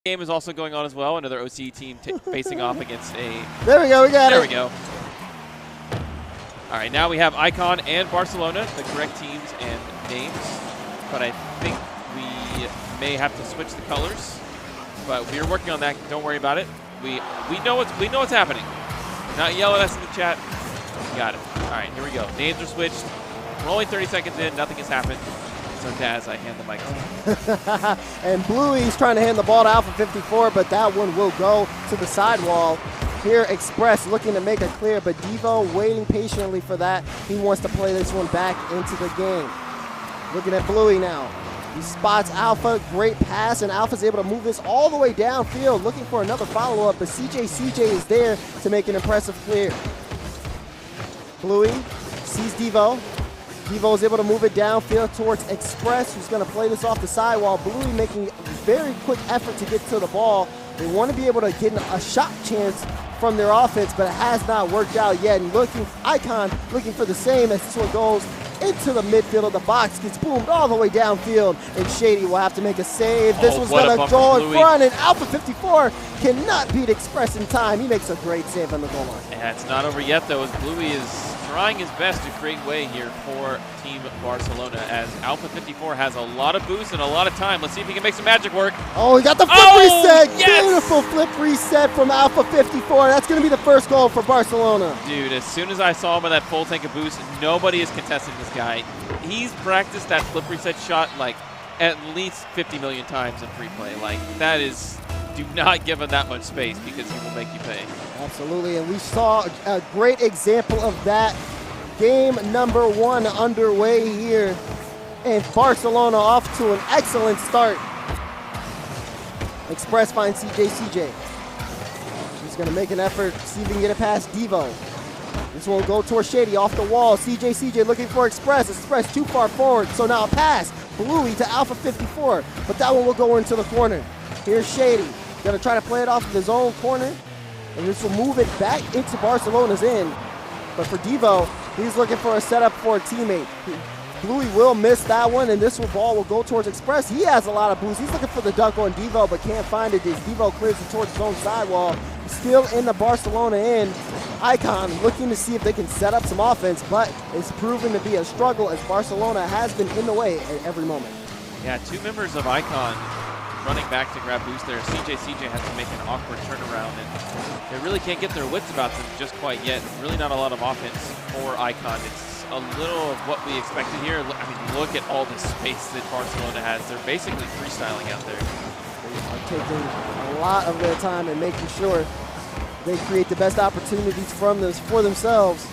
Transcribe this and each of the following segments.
Game is also going on as well. Another OCE team facing off against a... There we go, we got it. There we go. All right, now we have Icon and Barcelona, the correct teams and names. But I think we may have to switch the colors. But we're working on that. Don't worry about it. We know what's happening. Not yell at us in the chat. Got it. All right, here we go. Names are switched. We're only 30 seconds in. Nothing has happened. So Daz, I hand the mic to you. And Bluey's trying to hand the ball to Alpha 54, but that one will go to the sidewall. Here, Express looking to make it clear, but Devo waiting patiently for that. He wants to play this one back into the game. Looking at Bluey now. He spots Alpha, great pass, and Alpha's able to move this all the way downfield, looking for another follow-up, but CJ is there to make an impressive clear. Bluey sees Devo. Devo is able to move it downfield towards Express, who's going to play this off the sidewall. Bluey making a very quick effort to get to the ball. They want to be able to get a shot chance from their offense, but it has not worked out yet. And Icon looking for the same as this one goes into the midfield of the box, gets boomed all the way downfield, and Shady will have to make a save. This was going to go in front, and Alpha 54 cannot beat Express in time. He makes a great save on the goal line. Yeah, it's not over yet, though, as Bluey is trying his best to create way here for Team Barcelona, as Alpha 54 has a lot of boost and a lot of time. Let's see if he can make some magic work. Oh, he got the flip reset. Yes! Beautiful flip reset from Alpha 54. That's going to be the first goal for Barcelona. Dude, as soon as I saw him with that full tank of boost, nobody is contesting this guy. He's practiced that flip reset shot like at least 50 million times in free play. Like, that is, do not give him that much space because he will make you pay. Absolutely, and we saw a great example of that. Game number 1 underway here, and Barcelona off to an excellent start. Express finds CJ. He's going to make an effort, see if he can get it past Devo. This one will go towards Shady off the wall. CJ looking for Express. Express too far forward, so now a pass. Bluey to Alpha 54, but that one will go into the corner. Here's Shady. Going to try to play it off of his own corner. And this will move it back into Barcelona's end. But for Devo, he's looking for a setup for a teammate. Bluey will miss that one, and this ball will go towards Express. He has a lot of boost. He's looking for the dunk on Devo, but can't find it. Devo clears it towards his own sidewall. Still in the Barcelona end. Icon looking to see if they can set up some offense, but it's proven to be a struggle as Barcelona has been in the way at every moment. Yeah, 2 members of Icon running back to grab boost there. CJ has to make an awkward turnaround, and they really can't get their wits about them just quite yet. Really not a lot of offense for Icon. It's a little of what we expected here. I mean, look at all the space that Barcelona has. They're basically freestyling out there. They are taking a lot of their time and making sure they create the best opportunities for themselves.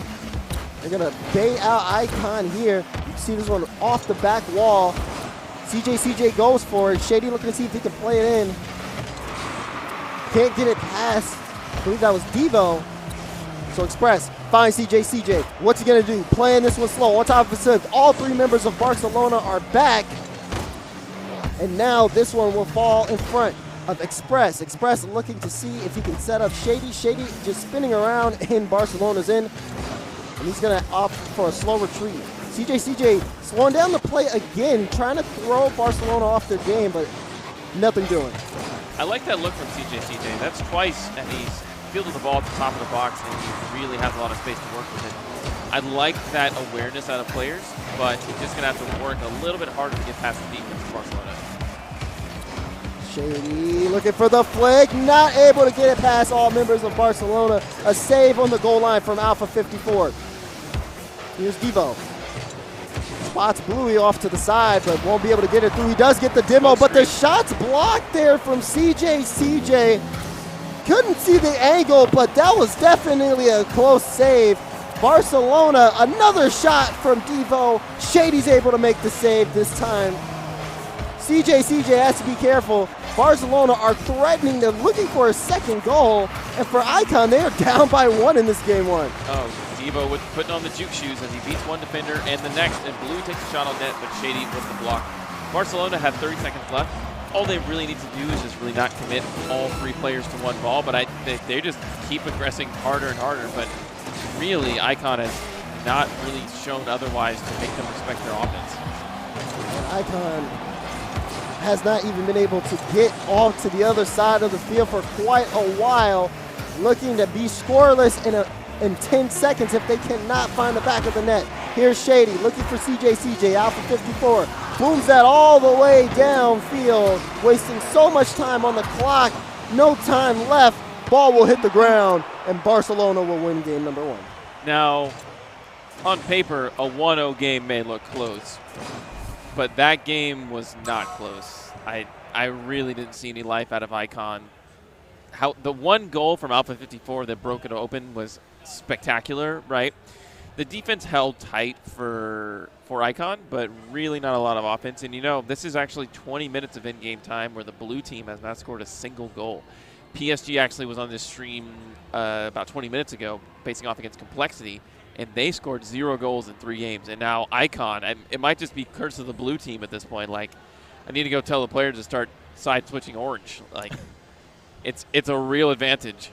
They're going to bait out Icon here. You can see this one off the back wall. CJ goes for it. Shady looking to see if he can play it in. Can't get it past. I believe that was Devo. So Express finds CJ. What's he going to do? Playing this one slow. On top of it, all 3 members of Barcelona are back. And now this one will fall in front of Express. Express looking to see if he can set up Shady. Shady just spinning around in Barcelona's end. And he's going to opt for a slow retreat. CJ slowing down the play again, trying to throw Barcelona off their game, but nothing doing. I like that look from CJ. That's twice that he's fielded the ball at the top of the box, and he really has a lot of space to work with it. I like that awareness out of players, but he's just going to have to work a little bit harder to get past the defense of Barcelona. Shady looking for the flick, not able to get it past all members of Barcelona. A save on the goal line from Alpha 54. Here's Devo. Spots Bluey off to the side, but won't be able to get it through. He does get the demo, but the shot's blocked there from CJ. Couldn't see the angle, but that was definitely a close save. Barcelona, another shot from Devo. Shady's able to make the save this time. CJ has to be careful. Barcelona are threatening, they're looking for a second goal, and for Icon, they are down by 1 in this game 1. Oh, Devo with putting on the juke shoes as he beats one defender and the next, and Blue takes a shot on net, but Shady with the block. Barcelona have 30 seconds left. All they really need to do is just really not commit all 3 players to one ball, but they just keep aggressing harder and harder, but really Icon has not really shown otherwise to make them respect their offense. Icon has not even been able to get off to the other side of the field for quite a while, looking to be scoreless in 10 seconds if they cannot find the back of the net. Here's Shady looking for CJ Alpha 54. Booms that all the way downfield, wasting so much time on the clock. No time left. Ball will hit the ground, and Barcelona will win game number 1. Now, on paper, a 1-0 game may look close, but that game was not close. I really didn't see any life out of Icon. The one goal from Alpha 54 that broke it open was spectacular, right? The defense held tight for Icon, but really not a lot of offense. And, you know, this is actually 20 minutes of in-game time where the blue team has not scored a single goal. PSG actually was on this stream about 20 minutes ago, facing off against Complexity, and they scored 0 goals in 3 games. And now Icon, it might just be curse of the blue team at this point. Like, I need to go tell the players to start side switching orange. Like, it's a real advantage.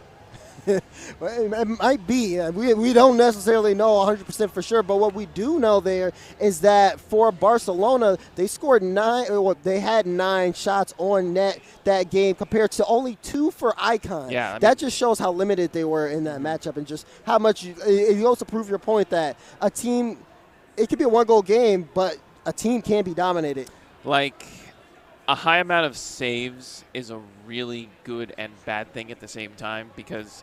It might be. We don't necessarily know 100% for sure, but what we do know there is that for Barcelona, they scored 9. Well, they had 9 shots on net that game compared to only 2 for Icon. Yeah, I mean, that just shows how limited they were in that matchup, and just how much you also prove your point that a team, it could be a 1-goal game, but a team can be dominated. Like, a high amount of saves is a really good and bad thing at the same time, because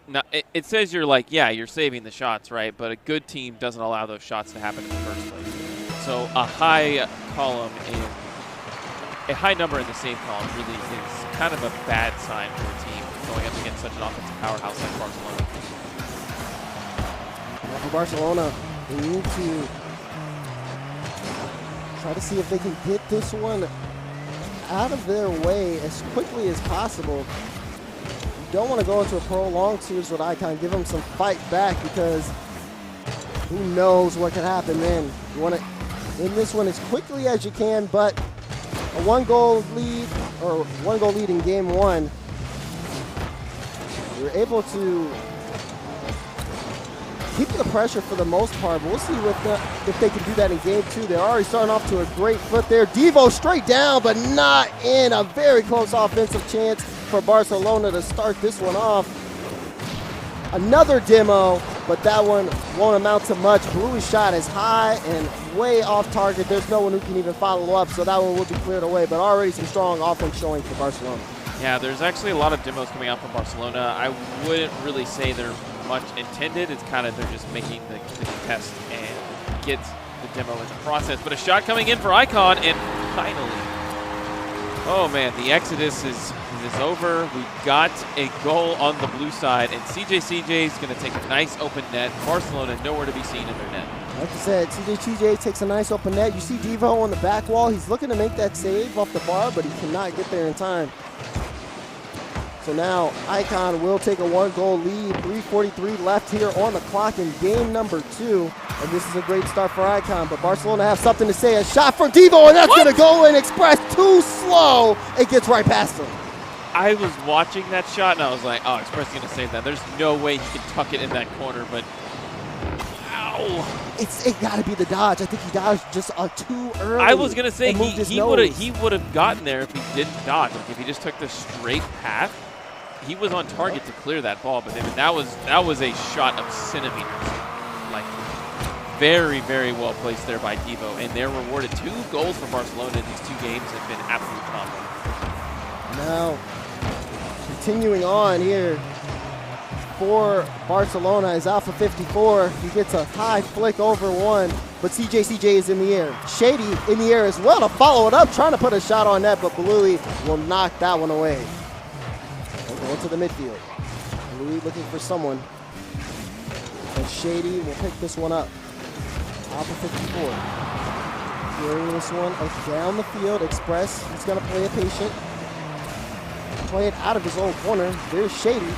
now, it says you're like, yeah, you're saving the shots, right? But a good team doesn't allow those shots to happen in the first place. So a high number in the save column really is kind of a bad sign for a team going up against such an offensive powerhouse like Barcelona. Now for Barcelona, they need to try to see if they can get this one out of their way as quickly as possible. Don't want to go into a prolonged series with Icon. Give them some fight back, because who knows what could happen then. You want to win this one as quickly as you can, but a 1-goal lead, or 1-goal lead in game 1, you're able to keep the pressure for the most part, but we'll see if they can do that in game 2. They're already starting off to a great foot there. Devo straight down, but not in. A very close offensive chance for Barcelona to start this one off. Another demo, but that one won't amount to much. Bluey's shot is high and way off target. There's no one who can even follow up, so that one will be cleared away, but already some strong offense showing for Barcelona. Yeah, there's actually a lot of demos coming out from Barcelona. I wouldn't really say they're much intended. It's kind of they're just making the test and get the demo in the process. But a shot coming in for Icon, and finally, oh man, the exodus is over. We got a goal on the blue side, and CJ is going to take a nice open net. Barcelona nowhere to be seen in their net. Like I said, CJ takes a nice open net. You see Devo on the back wall. He's looking to make that save off the bar, but he cannot get there in time. So now Icon will take a 1-goal lead. 3:43 left here on the clock in game number 2. And this is a great start for Icon, but Barcelona have something to say. A shot from Devo, and that's going to go in. Express too slow. It gets right past him. I was watching that shot, and I was like, oh, Express is going to save that. There's no way he can tuck it in that corner, but ow. It got to be the dodge. I think he dodged just too early. I was going to say he would have gotten there if he didn't dodge. Like if he just took the straight path, he was on target to clear that ball. But that was a shot of centimeters. Like very, very well placed there by Devo, and they're rewarded 2 goals for Barcelona in these 2 games have been absolutely phenomenal. Now, continuing on here for Barcelona is Alpha 54. He gets a high flick over one, but CJ is in the air. Shady in the air as well to follow it up, trying to put a shot on net, but Bluey will knock that one away. They'll go to the midfield. Bluey looking for someone, and Shady will pick this one up. Alpha 54. Carrying this one down the field. Express, he's going to play it patient. Play it out of his own corner. There's Shady.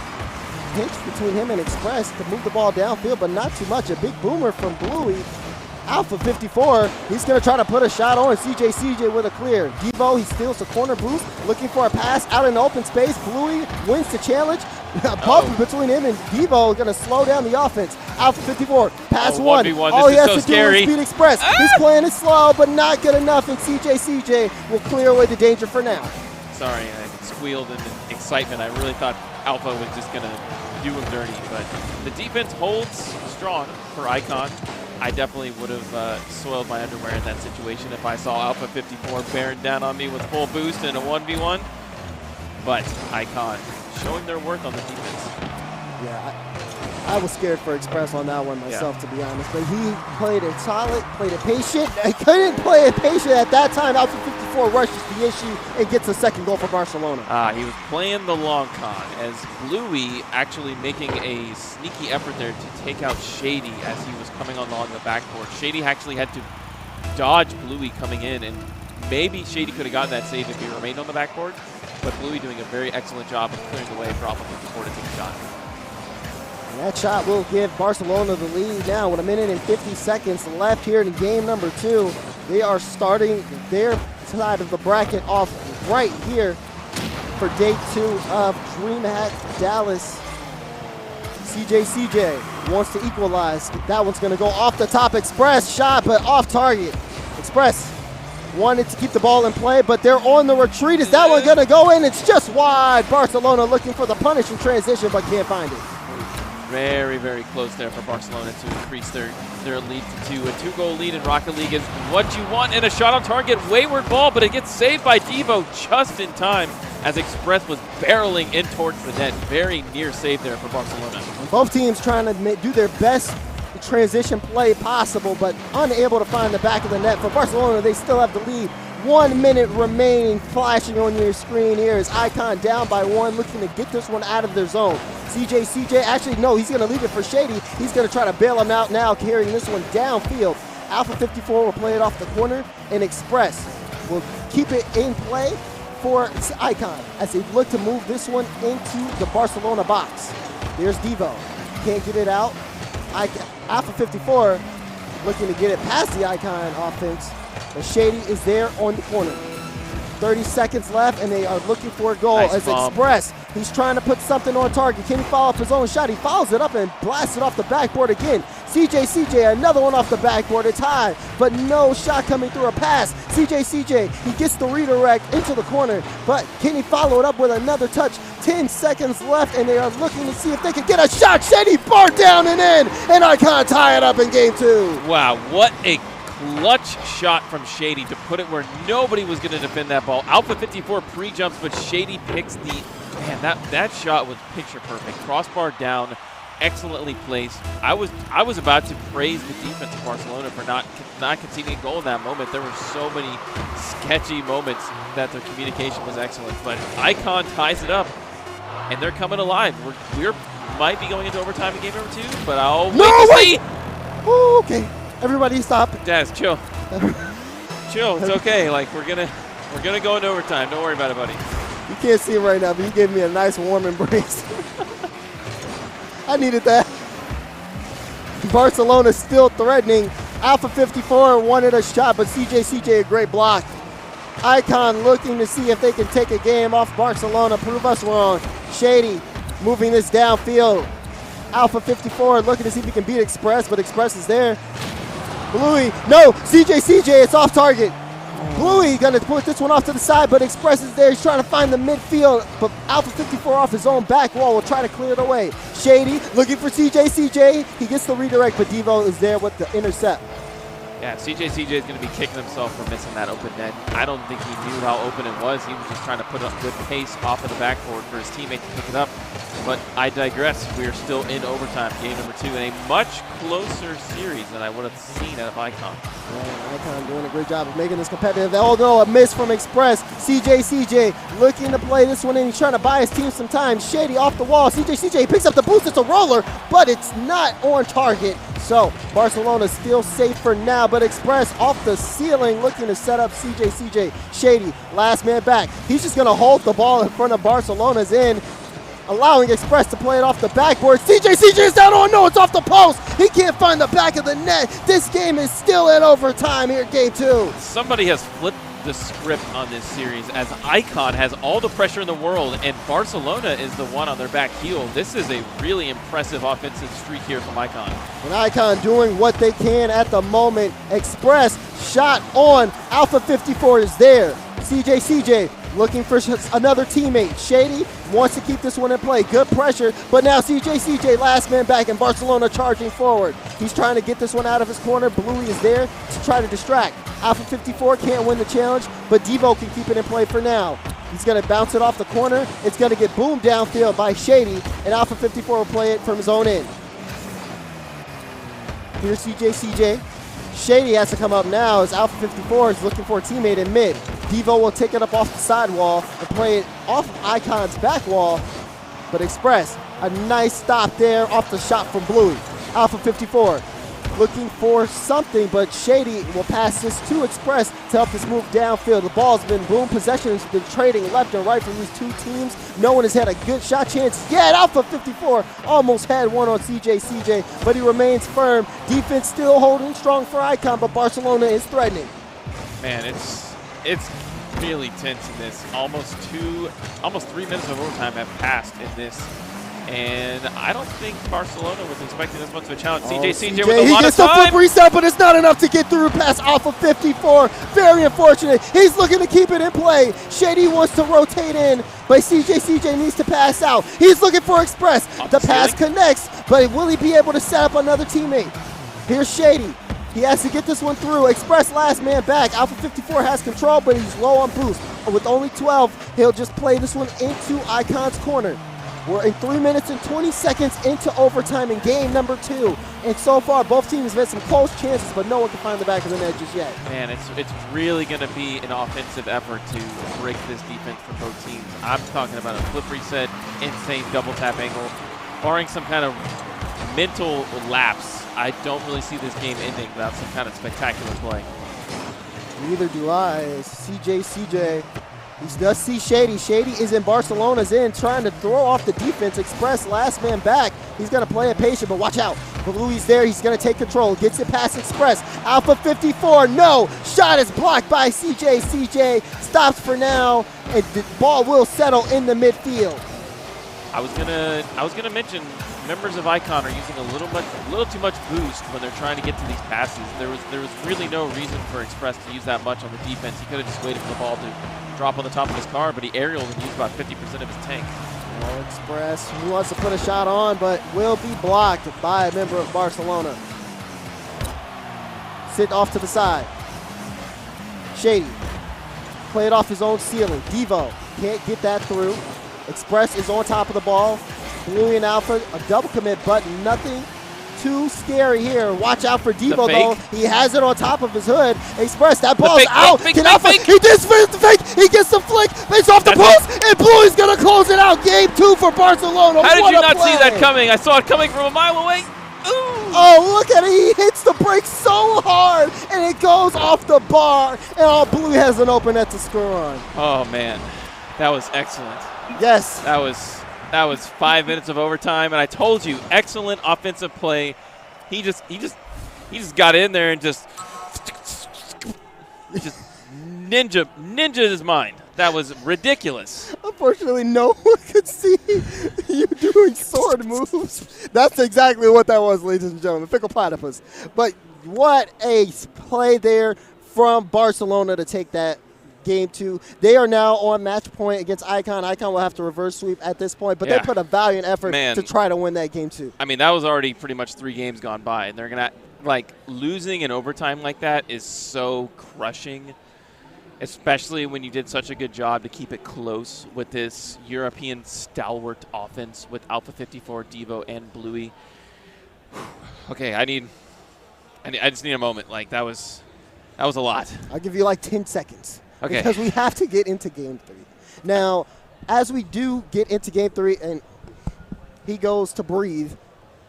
Pinch between him and Express to move the ball downfield, but not too much. A big boomer from Bluey. Alpha 54, he's going to try to put a shot on CJ with a clear. Devo, he steals the corner boost, looking for a pass out in the open space. Bluey wins the challenge, Bump between him and Devo going to slow down the offense. Alpha 54, pass one. 1v1. All he has so to scary. do is beat Express. He's playing it slow, but not good enough, and CJ will clear away the danger for now. Sorry, I squealed in excitement. I really thought Alpha was just going to do him dirty, but the defense holds strong for Icon. I definitely would have soiled my underwear in that situation if I saw Alpha 54 bearing down on me with full boost in a 1v1. But Icon showing their worth on the defense. Yeah, I was scared for Express on that one myself, to be honest. But he played it solid, played it patient. I couldn't play it patient at that time. Alpha 54 rushes the issue and gets a second goal for Barcelona. He was playing the long con as Bluey actually making a sneaky effort there to take out Shady as he was coming along the backboard. Shady actually had to dodge Bluey coming in, and maybe Shady could have gotten that save if he remained on the backboard. But Bluey doing a very excellent job of clearing the way for Alpha 54 to take a shot. And that shot will give Barcelona the lead now with 1 minute and 50 seconds left here in game number 2. They are starting their side of the bracket off right here for day 2 of DreamHack Dallas. CJ wants to equalize. That one's going to go off the top. Express shot, but off target. Express wanted to keep the ball in play, but they're on the retreat. Is that one going to go in? It's just wide. Barcelona looking for the punish in transition, but can't find it. Very, very close there for Barcelona to increase their lead to 2. A 2-goal lead in Rocket League is what you want, and a shot on target. Wayward ball, but it gets saved by Devo just in time as Express was barreling in towards the net. Very near save there for Barcelona. Both teams trying to do their best transition play possible, but unable to find the back of the net. For Barcelona, they still have the lead. 1 minute remaining. Flashing on your screen here is Icon down by 1, looking to get this one out of their zone. CJ, actually, no, he's going to leave it for Shady. He's going to try to bail him out now, carrying this one downfield. Alpha 54 will play it off the corner, and Express will keep it in play for Icon as they look to move this one into the Barcelona box. There's Devo. Can't get it out. Alpha 54 looking to get it past the Icon offense, but Shady is there on the corner. 30 seconds left, and they are looking for a goal. Nice as bomb. Express, he's trying to put something on target. Can he follow up his own shot? He follows it up and blasts it off the backboard again. CJ, another one off the backboard. It's high, but no shot coming through a pass. CJ, he gets the redirect into the corner, but can he follow it up with another touch? 10 seconds left, and they are looking to see if they can get a shot. Shady bar down and in, and Icon tie it up in game 2. Wow, what a clutch shot from Shady to put it where nobody was going to defend that ball. Alpha 54 pre-jumps, but Shady picks the... Man, that shot was picture perfect. Crossbar down, excellently placed. I was about to praise the defense of Barcelona for not conceding a goal in that moment. There were so many sketchy moments that their communication was excellent. But Icon ties it up, and they're coming alive. We might be going into overtime in game number 2, but I'll wait. Ooh, okay. Everybody stop. Daz, chill. Chill, it's okay. Like we're gonna go into overtime. Don't worry about it, buddy. You can't see it right now, but he gave me a nice warm embrace. I needed that. Barcelona still threatening. Alpha 54 wanted a shot, but CJ a great block. Icon looking to see if they can take a game off Barcelona, prove us wrong. Shady moving this downfield. Alpha 54 looking to see if he can beat Express, but Express is there. Bluey, no, CJ, it's off target. Bluey gonna put this one off to the side, but Express is there. He's trying to find the midfield, but Alpha 54 off his own back wall will try to clear it away. Shady looking for CJ. He gets the redirect, but Devo is there with the intercept. Yeah, CJ is going to be kicking himself for missing that open net. I don't think he knew how open it was. He was just trying to put up good pace off of the backboard for his teammate to pick it up. But I digress. We are still in overtime, game number 2, in a much closer series than I would have seen out of Icon. Yeah, Icon doing a great job of making this competitive. Although a miss from Express. CJ looking to play this one in. He's trying to buy his team some time. Shady off the wall. CJ picks up the boost. It's a roller, but it's not on target. So Barcelona still safe for now, but Express off the ceiling looking to set up CJ. Shady, last man back. He's just going to hold the ball in front of Barcelona's end, allowing Express to play it off the backboard. CJ is down. Oh no, it's off the post. He can't find the back of the net. This game is still in overtime here, game 2. Somebody has flipped the script on this series, as Icon has all the pressure in the world and Barcelona is the one on their back heel. This is a really impressive offensive streak here from Icon. And Icon doing what they can at the moment. Express shot on. Alpha 54 is there. CJ looking for another teammate. Shady wants to keep this one in play. Good pressure, but now CJ last man back, and Barcelona charging forward. He's trying to get this one out of his corner. Bluey is there to try to distract. Alpha 54 can't win the challenge, but Devo can keep it in play for now. He's going to bounce it off the corner. It's going to get boomed downfield by Shady, and Alpha 54 will play it from his own end. Here's CJ. Shady has to come up now as Alpha 54 is looking for a teammate in mid. Devo will take it up off the sidewall and play it off of Icon's back wall, but Express, a nice stop there off the shot from Bluey. Alpha 54 looking for something, but Shady will pass this to Express to help this move downfield. The ball's been boom. Possession has been trading left and right from these two teams. No one has had a good shot chance yet. Alpha 54 almost had one on CJ, but he remains firm. Defense still holding strong for Icon, but Barcelona is threatening. Man, it's really tense in this. Almost 3 minutes of overtime have passed in this. And I don't think Barcelona was expecting this much of a challenge. CJ with a lot of time. He gets the flip reset, but it's not enough to get through past Alpha 54. Very unfortunate. He's looking to keep it in play. Shady wants to rotate in, but CJ needs to pass out. He's looking for Express. The pass connects, but will he be able to set up another teammate? Here's Shady. He has to get this one through. Express last man back. Alpha 54 has control, but he's low on boost. With only 12, he'll just play this one into Icon's corner. We're in 3 minutes and 20 seconds into overtime in game number 2. And so far, both teams have had some close chances, but no one can find the back of the net just yet. Man, it's really going to be an offensive effort to break this defense for both teams. I'm talking about a flip reset, insane double tap angle. Barring some kind of mental lapse, I don't really see this game ending without some kind of spectacular play. Neither do I. CJ. He does see Shady. Shady is in Barcelona's end, trying to throw off the defense. Express last man back. He's going to play it patient, but watch out. Bluey's there. He's going to take control. Gets it past Express. Alpha 54, no. Shot is blocked by CJ stops for now, and the ball will settle in the midfield. I was gonna mention members of Icon are using a little too much boost when they're trying to get to these passes. There was really no reason for Express to use that much on the defense. He could have just waited for the ball to drop on the top of his car, but he aerialed and used about 50% of his tank. Well, Express, he wants to put a shot on, but will be blocked by a member of Barcelona. Sit off to the side. Shady, play it off his own ceiling. Devo can't get that through. Express is on top of the ball. Bluey and Alpha, a double commit, but nothing too scary here. Watch out for Devo, though. He has it on top of his hood. Express, that ball's out. Can Alpha, he just finished the fake. He gets the flick. It's off the post, and Bluey's going to close it out. Game 2 for Barcelona. How did you not see that coming? I saw it coming from a mile away. Ooh. Oh, look at it. He hits the brake so hard, and it goes off the bar, and Bluey has an open net to score on. Oh, man. That was excellent. Yes. That was 5 minutes of overtime, and I told you, excellent offensive play. He just got in there and just ninja his mind. That was ridiculous. Unfortunately, no one could see you doing sword moves. That's exactly what that was, ladies and gentlemen. Fickle platypus. But what a play there from Barcelona to take that game 2. They are now on match point against Icon. Icon will have to reverse sweep at this point, but they put a valiant effort to try to win that game 2. I mean, that was already pretty much 3 games gone by, and they're going to, like, losing in overtime like that is so crushing, especially when you did such a good job to keep it close with this European stalwart offense with Alpha 54, Devo, and Bluey. Okay, I just need a moment. Like, that was a lot. I'll give you like 10 seconds. Okay. Because we have to get into game 3. Now, as we do get into game 3 and he goes to breathe,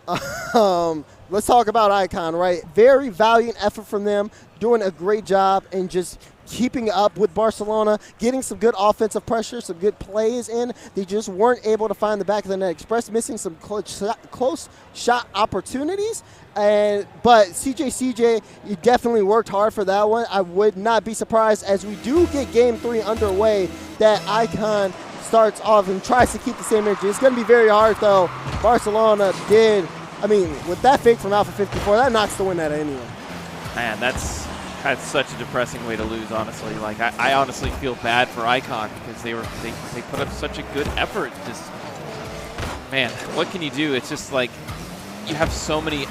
let's talk about Icon, right? Very valiant effort from them, doing a great job and just keeping up with Barcelona, getting some good offensive pressure, some good plays in. They just weren't able to find the back of the net. Express missing some close shot opportunities. But CJ, you definitely worked hard for that one. I would not be surprised as we do get game 3 underway that Icon starts off and tries to keep the same energy. It's going to be very hard, though. Barcelona did. I mean, with that fake from Alpha 54, that knocks the win out of anyone. Man, that's such a depressing way to lose, honestly. Like, I honestly feel bad for Icon because they put up such a good effort. Just, man, what can you do? It's just like you have so many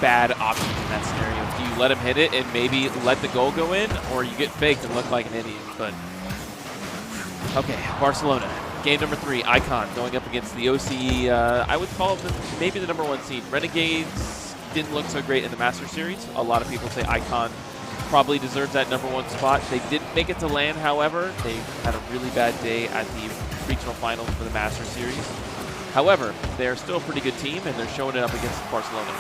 bad options in that scenario. Do you let him hit it and maybe let the goal go in, or you get faked and look like an idiot? But okay, Barcelona, game number 3, Icon going up against the OCE. I would call them maybe the #1 seed. Renegades didn't look so great in the Master Series. A lot of people say Icon probably deserves that #1 spot. They didn't make it to LAN, however. They had a really bad day at the regional finals for the Master Series. However, they're still a pretty good team, and they're showing it up against Barcelona.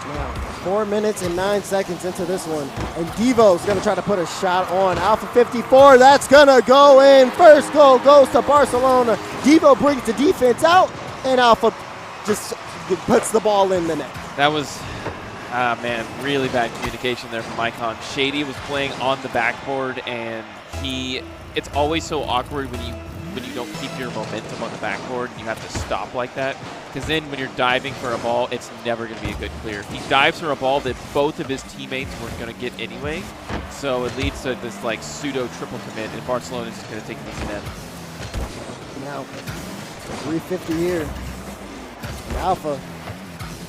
Now, 4 minutes and 9 seconds into this one, and Devo's going to try to put a shot on Alpha 54. That's going to go in. First goal goes to Barcelona. Devo brings the defense out, and Alpha just puts the ball in the net. That was, man, really bad communication there from Icon. Shady was playing on the backboard, and it's always so awkward when you don't keep your momentum on the backboard and you have to stop like that. Because then when you're diving for a ball, it's never going to be a good clear. He dives for a ball that both of his teammates were going to get anyway. So it leads to this like pseudo triple commit, and Barcelona's just going to take these net. Now, 350 here. Alpha,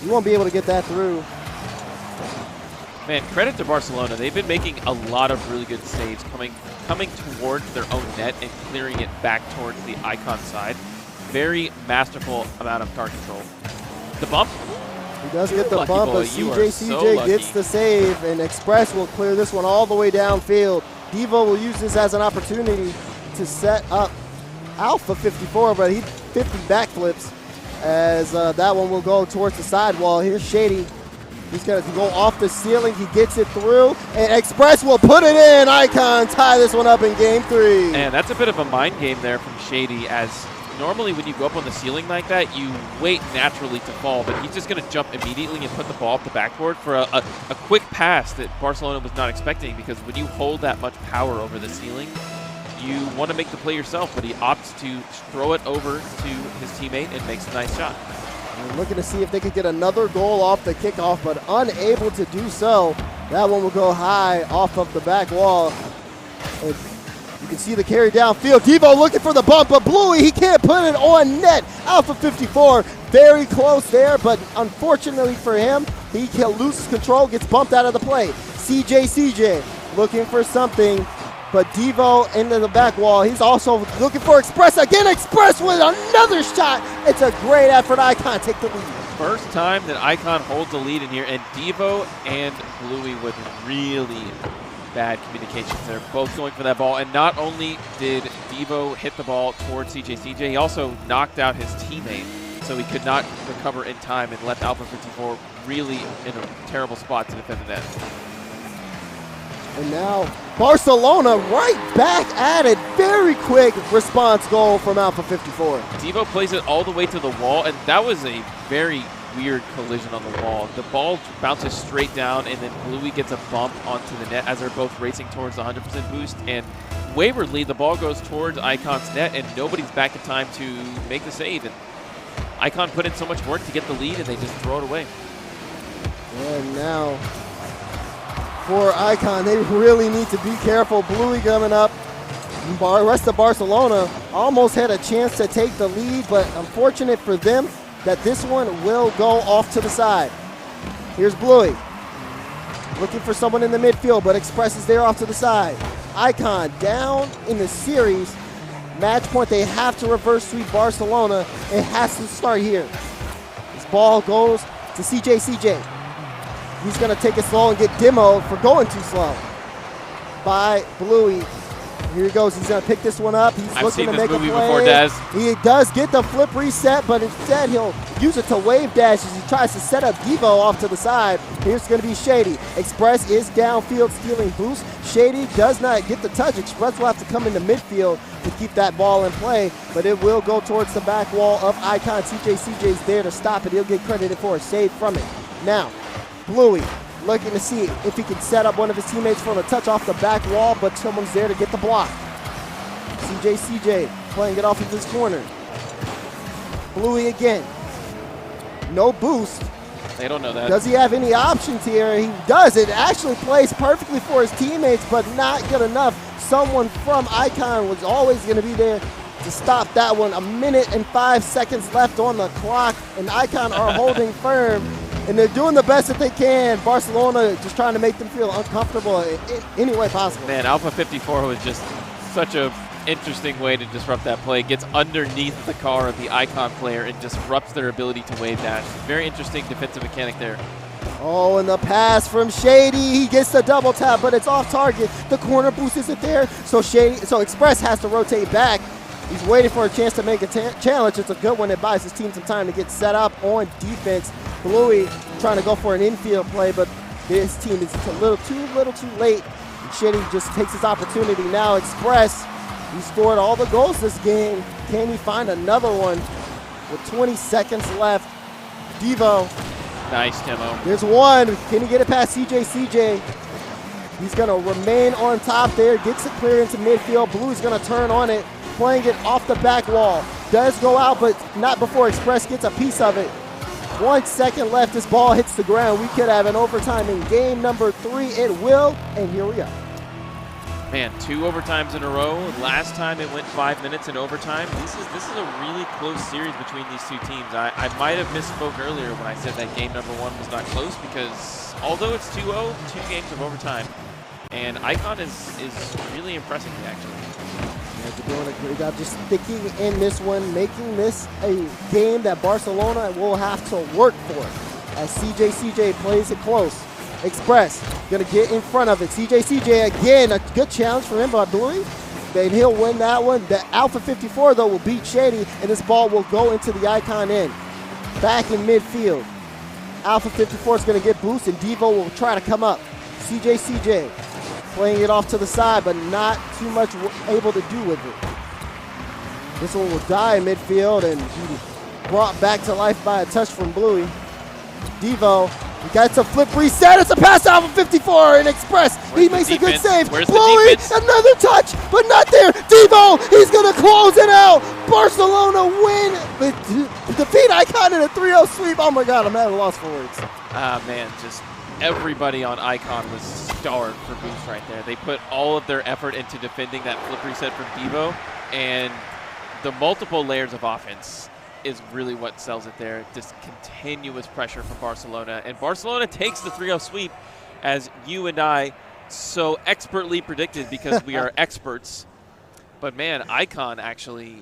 you won't be able to get that through. Man, credit to Barcelona. They've been making a lot of really good saves coming towards their own net and clearing it back towards the Icon side. Very masterful amount of car control. The bump. He does get the Lucky bump, boy, but you are CJ so gets the save, and Express will clear this one all the way downfield. Devo will use this as an opportunity to set up Alpha 54, but he 50 backflips as that one will go towards the sidewall. Here's Shady. He's going to go off the ceiling. He gets it through, and Express will put it in. Icon tie this one up in game 3. And that's a bit of a mind game there from Shady, as normally when you go up on the ceiling like that, you wait naturally to fall, but he's just going to jump immediately and put the ball up the backboard for a quick pass that Barcelona was not expecting, because when you hold that much power over the ceiling, you want to make the play yourself, but he opts to throw it over to his teammate and makes a nice shot. And looking to see if they could get another goal off the kickoff, but unable to do so. That one will go high off of the back wall. And you can see the carry downfield. Devo looking for the bump, but Bluey, he can't put it on net. Alpha 54, very close there, but unfortunately for him, he loses control, gets bumped out of the play. CJ looking for something, but Devo into the back wall. He's also looking for Express. Again, Express with another shot. It's a great effort. Icon take the lead. First time that Icon holds the lead in here, and Devo and Bluey with really bad communications. They're both going for that ball, and not only did Devo hit the ball towards CJ, he also knocked out his teammate, so he could not recover in time and left Alpha 54 really in a terrible spot to defend the net. And now Barcelona right back at it. Very quick response goal from Alpha 54. Devo plays it all the way to the wall, and that was a very weird collision on the wall. The ball bounces straight down, and then Bluey gets a bump onto the net as they're both racing towards the 100% boost. And waywardly, the ball goes towards Icon's net, and nobody's back in time to make the save. And Icon put in so much work to get the lead, and they just throw it away. And now for Icon, they really need to be careful. Bluey coming up. The rest of Barcelona almost had a chance to take the lead, but unfortunate for them that this one will go off to the side. Here's Bluey looking for someone in the midfield, but Express is there off to the side. Icon down in the series. Match point, they have to reverse sweep Barcelona. It has to start here. This ball goes to CJ. He's going to take it slow and get demoed for going too slow by Bluey. Here he goes. He's going to pick this one up. He's looking to make a play. Before, Daz. He does get the flip reset, but instead he'll use it to wave dash as he tries to set up Devo off to the side. Here's going to be Shady. Express is downfield stealing boost. Shady does not get the touch. Express will have to come into midfield to keep that ball in play, but it will go towards the back wall of Icon. CJ's there to stop it. He'll get credited for a save from it. Now, Bluey looking to see if he can set up one of his teammates for the touch off the back wall, but someone's there to get the block. CJ playing it off of this corner. Bluey again. No boost. They don't know that. Does he have any options here? He does. It actually plays perfectly for his teammates, but not good enough. Someone from Icon was always going to be there to stop that one. 1 minute and 5 seconds left on the clock, and Icon are holding firm. And they're doing the best that they can. Barcelona just trying to make them feel uncomfortable in any way possible. Man, Alpha 54 was just such a interesting way to disrupt that play. Gets underneath the car of the Icon player and disrupts their ability to wave dash. Very interesting defensive mechanic there. Oh, and the pass from Shady. He gets the double tap, but it's off target. The corner boost isn't there, so Express has to rotate back. He's waiting for a chance to make a challenge. It's a good one that buys his team some time to get set up on defense. Bluey trying to go for an infield play, but his team is a little too late. And Shady just takes his opportunity now. Express, he scored all the goals this game. Can he find another one with 20 seconds left? Devo. Nice, Timo. There's one. Can he get it past CJ? He's going to remain on top there. Gets it clear into midfield. Bluey's going to turn on it. Playing it off the back wall. Does go out, but not before Express gets a piece of it. 1 second left. This ball hits the ground. We could have an overtime in game number 3. It will, and here we are. Man, 2 overtimes in a row. Last time it went 5 minutes in overtime. This is a really close series between these two teams. I might have misspoke earlier when I said that game number 1 was not close, because although it's 2-0, 2 games of overtime. And Icon is really impressing me, actually. They're doing a great job just sticking in this one, making this a game that Barcelona will have to work for as CJ plays it close. Express going to get in front of it. CJ again, a good challenge for him by Bluey. Then he'll win that one. The Alpha 54, though, will beat Shady, and this ball will go into the Icon end. Back in midfield. Alpha 54 is going to get boost, and Devo will try to come up. CJ playing it off to the side, but not too much able to do with it. This one will die in midfield, and he brought back to life by a touch from Bluey. Devo, he got a flip reset. It's a pass to Alpha 54 and Express. He makes a good save. Bluey, another touch, but not there. Devo, he's going to close it out. Barcelona win, defeat Icon in a 3-0 sweep. Oh my God, I'm at a loss for words. Man, just everybody on Icon was starved for boost right there. They put all of their effort into defending that flip reset from Devo, and the multiple layers of offense is really what sells it there. Just continuous pressure from Barcelona, and Barcelona takes the 3-0 sweep, as you and I so expertly predicted, because we are experts. But man, Icon actually